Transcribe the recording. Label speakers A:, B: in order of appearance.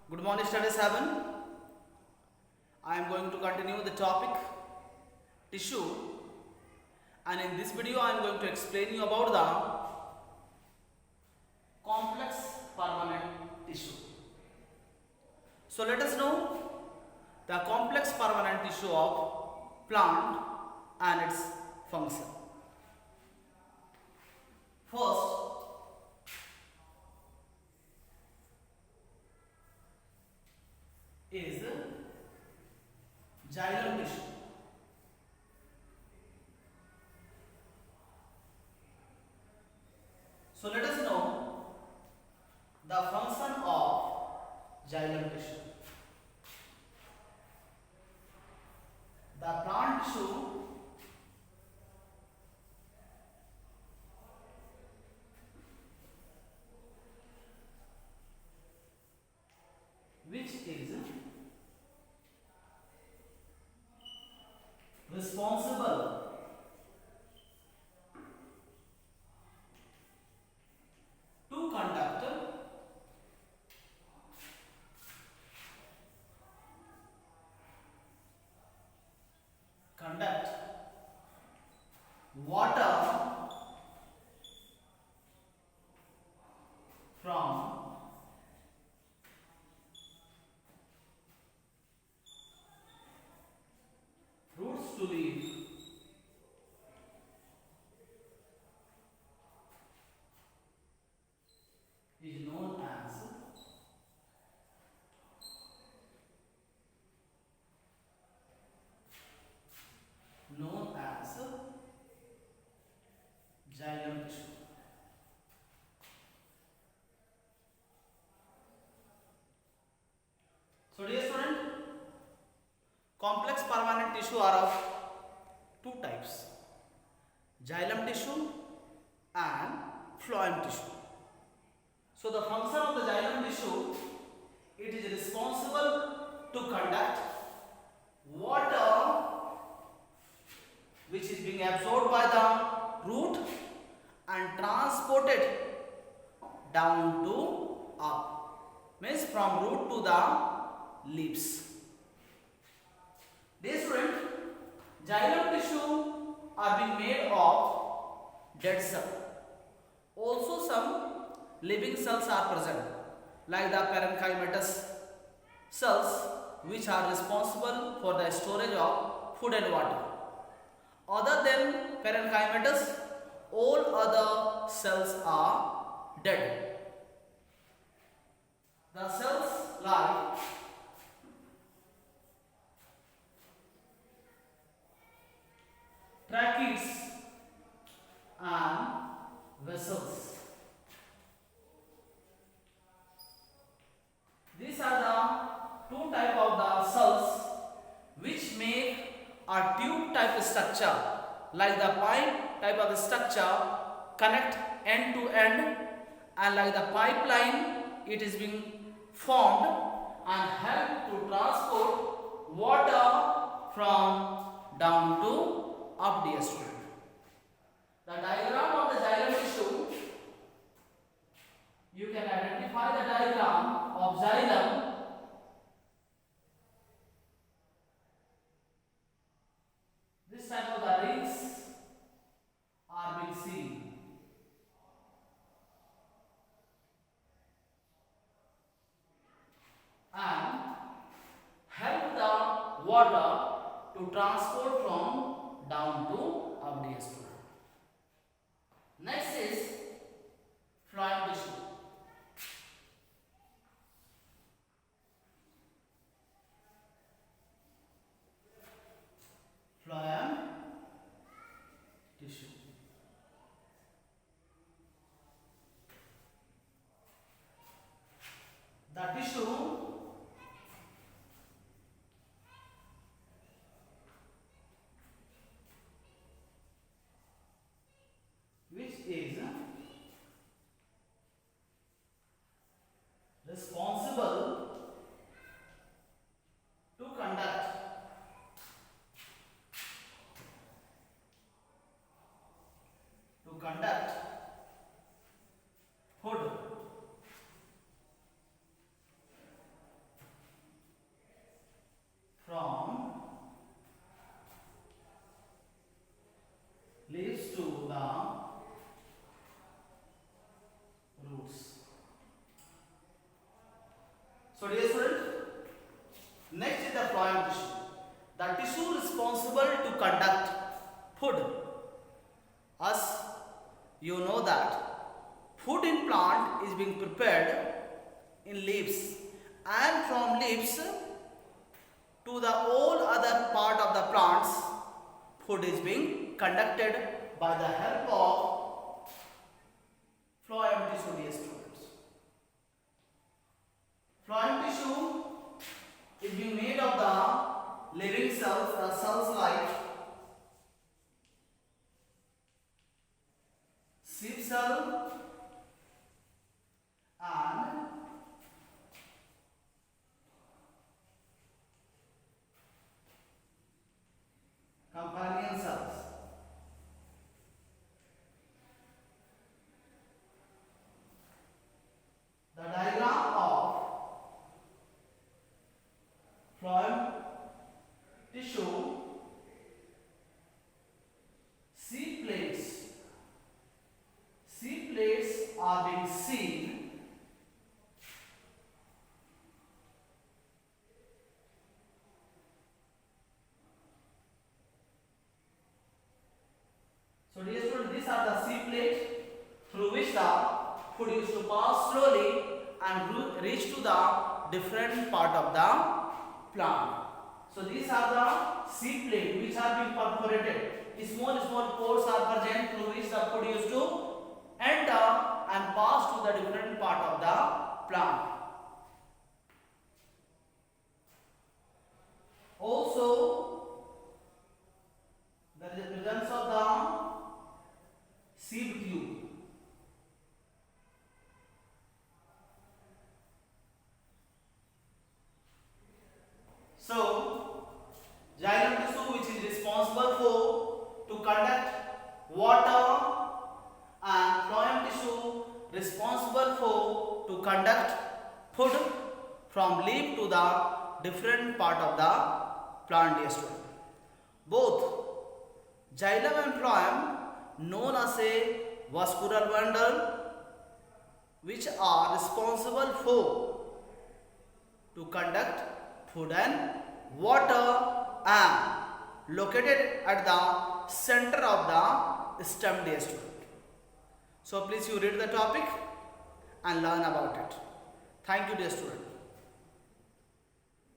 A: Good morning, study 7. I am going to continue the topic tissue, and in this video I am going to explain you about the complex permanent tissue. So let us know the complex permanent tissue of plant and its function. First is xylem tissue. So let us know the function of xylem tissue. The plant tissue which is responsible to conduct water from roots to leaf is known as xylem tissue. So dear student, complex permanent tissue are of two types: xylem tissue and phloem tissue. So the function of the xylem tissue, it is responsible to conduct water which is being absorbed by the root and transported down to up, means from root to the leaves. Dear student, xylem tissue are being made of dead cell. Also some living cells are present, like the parenchymatous cells, which are responsible for the storage of food and water. Other than parenchymatous, all other cells are dead. The cells like tracheids and vessels. These are the two type of the cells which make a tube type structure, like the pipe type of the structure connect end to end, and like the pipeline it is being formed and help to transport water from down to up, dear student. The diagram of the xylem tissue, you can identify the diagram of xylem. This type of the rings are being seen. And help the water to transport from down to up, dear student. Next is phloem tissue. Phloem tissue. The tissue which is responsible to conduct food So dear student, next is the phloem tissue. The tissue responsible to conduct food. As you know that food in plant is being prepared in leaves, and from leaves to the all other part of the plants, food is being conducted by the help of phloem tissue, dear students. Phloem tissue is being made of the living cells, the cells like sheep cell and companion cells. The diagram of phloem tissue, seed plates are being seen So dear students, these are the seed plates through which the food used to pass slowly and reach to the different part of the plant. So these are the seed plates which are being perforated. Small pores are present through which the food used to enter and pass to the different part of the plant. Also, there is the presence of the seed tube. So, xylem tissue, which is responsible for to conduct water, and phloem tissue responsible for to conduct food from leaf to the different part of the plant, dear student. Both xylem and phloem, known as a vascular bundle, which are responsible for to conduct food and water, and located at the center of the stem, dear student. So please you read the topic and learn about it. Thank you, dear student.